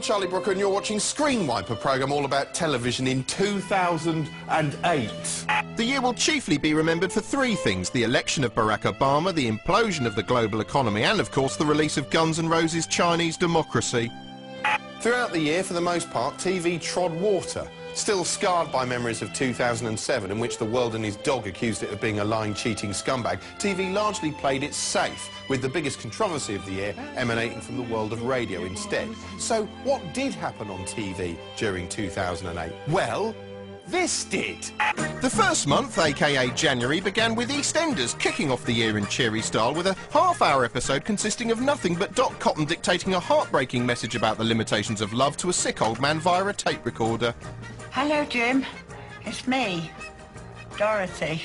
Charlie Brooker and you're watching Screenwipe, a programme all about television in 2008. The year will chiefly be remembered for three things: the election of Barack Obama, the implosion of the global economy, and of course the release of Guns N' Roses' Chinese Democracy. Throughout the year, for the most part, TV trod water. Still scarred by memories of 2007, in which the world and his dog accused it of being a lying, cheating scumbag, TV largely played it safe, with the biggest controversy of the year emanating from the world of radio instead. So what did happen on TV during 2008? Well, this did. The first month, aka January, began with EastEnders kicking off the year in cheery style with a half-hour episode consisting of nothing but Dot Cotton dictating a heartbreaking message about the limitations of love to a sick old man via a tape recorder. Hello, Jim. It's me, Dorothy.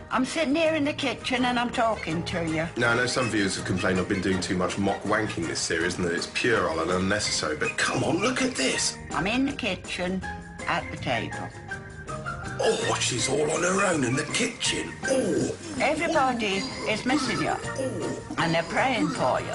I'm sitting here in the kitchen and I'm talking to you. Now, I know some viewers have complained I've been doing too much mock wanking this series and that it's puerile and unnecessary, but come on, look at this. I'm in the kitchen at the table. Oh, she's all on her own in the kitchen. Oh. Everybody is missing you and they're praying for you.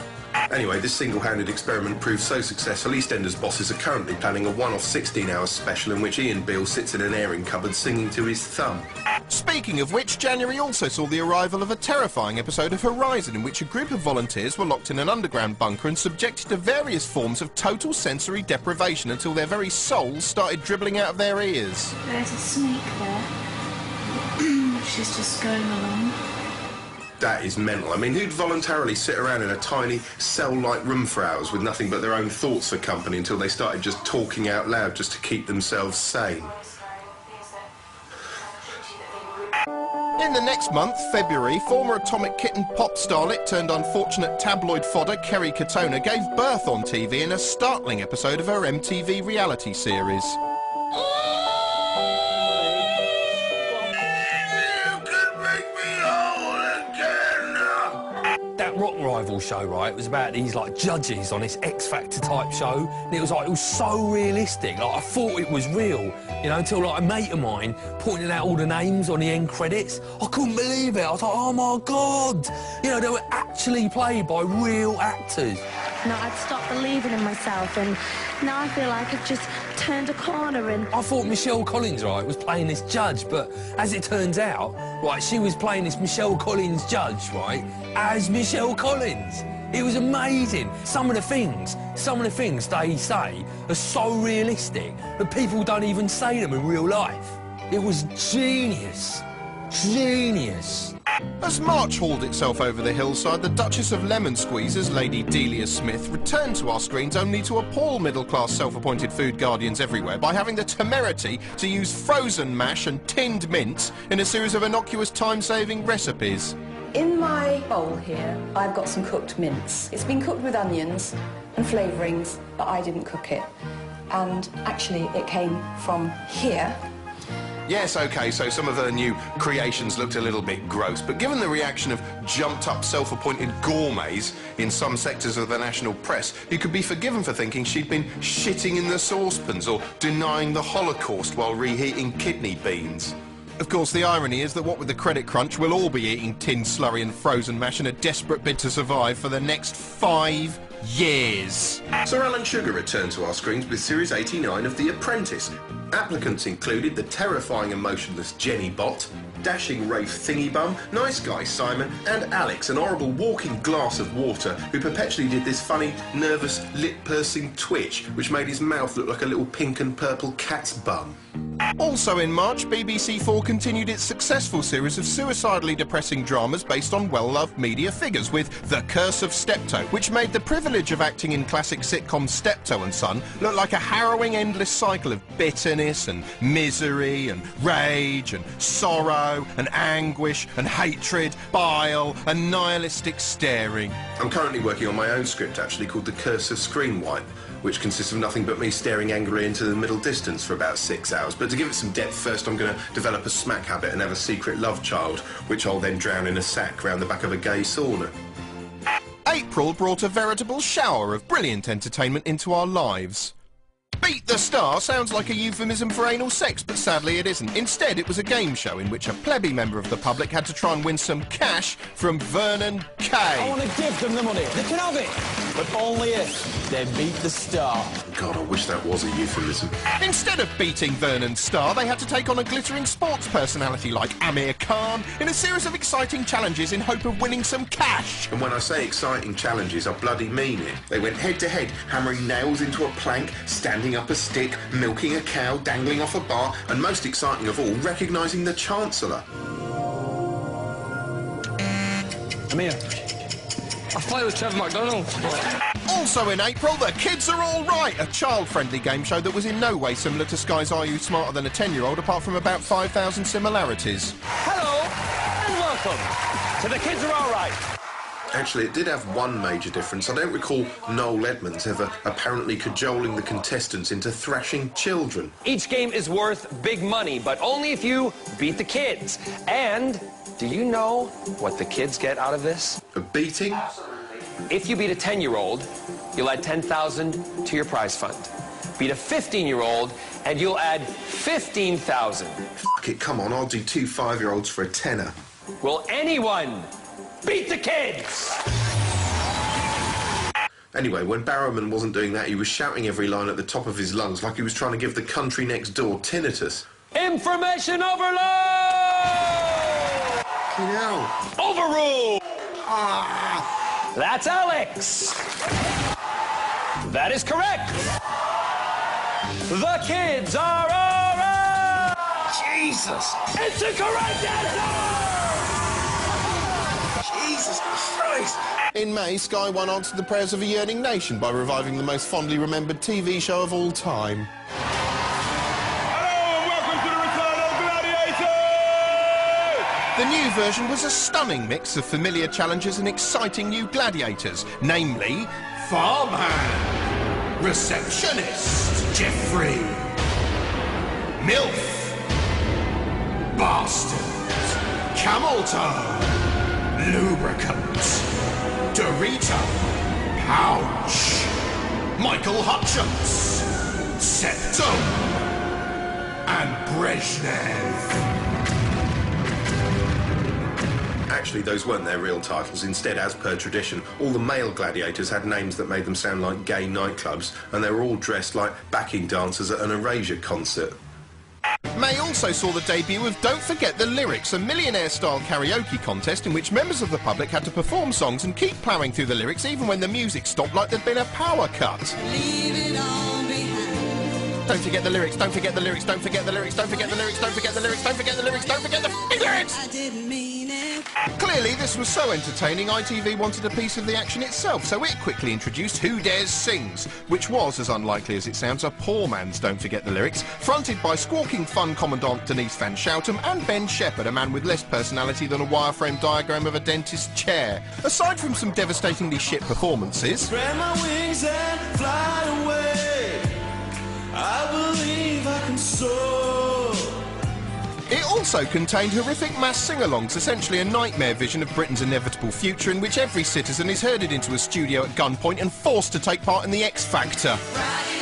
Anyway, this single-handed experiment proved so successful, EastEnders bosses are currently planning a one-off 16-hour special in which Ian Beale sits in an airing cupboard singing to his thumb. Speaking of which, January also saw the arrival of a terrifying episode of Horizon in which a group of volunteers were locked in an underground bunker and subjected to various forms of total sensory deprivation until their very souls started dribbling out of their ears. There's a snake there. She's just going along. That is mental. I mean, who'd voluntarily sit around in a tiny cell-like room for hours with nothing but their own thoughts for company until they started just talking out loud just to keep themselves sane? In the next month, February, former Atomic Kitten pop starlet turned unfortunate tabloid fodder Kerry Katona gave birth on TV in a startling episode of her MTV reality series. That Rock Rival show, right, it was about these, like, judges on this X Factor type show, and it was so realistic. Like, I thought it was real, you know, until, like, a mate of mine pointed out all the names on the end credits. I couldn't believe it. I was like, oh, my God. You know, they were actually played by real actors. No, I'd stopped believing in myself, and now I feel like I've just turned a corner and... I thought Michelle Collins, right, was playing this judge, but as it turns out, right, she was playing this Michelle Collins judge, right, as Michelle Collins. It was amazing. Some of the things they say are so realistic that people don't even say them in real life. It was genius. Genius. As March hauled itself over the hillside, the Duchess of Lemon Squeezers, Lady Delia Smith, returned to our screens only to appall middle-class self-appointed food guardians everywhere by having the temerity to use frozen mash and tinned mince in a series of innocuous time-saving recipes. In my bowl here, I've got some cooked mince. It's been cooked with onions and flavourings, but I didn't cook it. And actually, it came from here. Yes, OK, so some of her new creations looked a little bit gross, but given the reaction of jumped-up self-appointed gourmets in some sectors of the national press, you could be forgiven for thinking she'd been shitting in the saucepans or denying the Holocaust while reheating kidney beans. Of course, the irony is that what with the credit crunch, we'll all be eating tinned slurry and frozen mash in a desperate bid to survive for the next 5 years. Sir Alan Sugar returned to our screens with Series 89 of The Apprentice. Applicants included the terrifying and motionless Jenny Bott, dashing Rafe Thingybum, nice guy Simon, and Alex, an horrible walking glass of water who perpetually did this funny, nervous, lip-pursing twitch which made his mouth look like a little pink and purple cat's bum. Also in March, BBC4 continued its successful series of suicidally depressing dramas based on well-loved media figures with The Curse of Steptoe, which made the privilege of acting in classic sitcom Steptoe and Son look like a harrowing endless cycle of bitterness and misery and rage and sorrow and anguish and hatred, bile and nihilistic staring. I'm currently working on my own script, actually, called The Curse of Screenwipe, which consists of nothing but me staring angrily into the middle distance for about 6 hours. But to give it some depth first, I'm going to develop a smack habit and have a secret love child, which I'll then drown in a sack round the back of a gay sauna. April brought a veritable shower of brilliant entertainment into our lives. Beat the Star sounds like a euphemism for anal sex, but sadly it isn't. Instead, it was a game show in which a plebby member of the public had to try and win some cash from Vernon Kay. I want to give them the money. They can have it. but only if they beat the star. God, I wish that was a euphemism. Instead of beating Vernon's star, they had to take on a glittering sports personality like Amir Khan in a series of exciting challenges in hope of winning some cash. And when I say exciting challenges, I bloody mean it. They went head-to-head, hammering nails into a plank, standing up a stick, milking a cow, dangling off a bar, and most exciting of all, recognising the Chancellor. Amir, I thought it was Trevor McDonald. Also in April, The Kids Are All Right, a child-friendly game show that was in no way similar to Sky's Are You Smarter Than a 10-year-old, apart from about 5,000 similarities. Hello, and welcome to The Kids Are All Right. Actually, it did have one major difference. I don't recall Noel Edmonds ever apparently cajoling the contestants into thrashing children. Each game is worth big money, but only if you beat the kids. And do you know what the kids get out of this? A beating? If you beat a 10-year-old, you'll add $10,000 to your prize fund. Beat a 15-year-old, and you'll add $15,000. Fuck it, come on, I'll do 2 5-year-olds for a tenner. Will anyone beat the kids? Anyway, when Barrowman wasn't doing that, he was shouting every line at the top of his lungs like he was trying to give the country next door tinnitus. Information overload! You know. Overrule! Ah! That's Alex. That is correct. The kids are all right. Jesus! It's the correct answer! Jesus Christ! In May, Sky One answered the prayers of a yearning nation by reviving the most fondly remembered TV show of all time. The new version was a stunning mix of familiar challenges and exciting new gladiators, namely Farmhand, Receptionist, Jeffrey, MILF, Bastard, Camel Toe, Lubricant, Dorito, Pouch, Michael Hutchins, Septum, and Brezhnev. Actually, those weren't their real titles. Instead, as per tradition, all the male gladiators had names that made them sound like gay nightclubs, and they were all dressed like backing dancers at an Erasure concert. May also saw the debut of Don't Forget the Lyrics, a millionaire-style karaoke contest in which members of the public had to perform songs and keep ploughing through the lyrics even when the music stopped like there'd been a power cut. Leave it all behind. Don't forget the lyrics, don't forget the lyrics, don't forget the lyrics, don't forget the lyrics, don't forget the lyrics, don't forget the lyrics, don't forget the lyrics! I didn't mean it. Clearly, this was so entertaining, ITV wanted a piece of the action itself, so it quickly introduced Who Dares Sings, which was, as unlikely as it sounds, a poor man's Don't Forget the Lyrics, fronted by squawking fun commandant Denise Van Schoutem and Ben Shepherd, a man with less personality than a wireframe diagram of a dentist's chair. Aside from some devastatingly shit performances, Spread my wings and fly away. I believe I can soar. it also contained horrific mass sing-alongs, essentially a nightmare vision of Britain's inevitable future in which every citizen is herded into a studio at gunpoint and forced to take part in the X Factor. Right.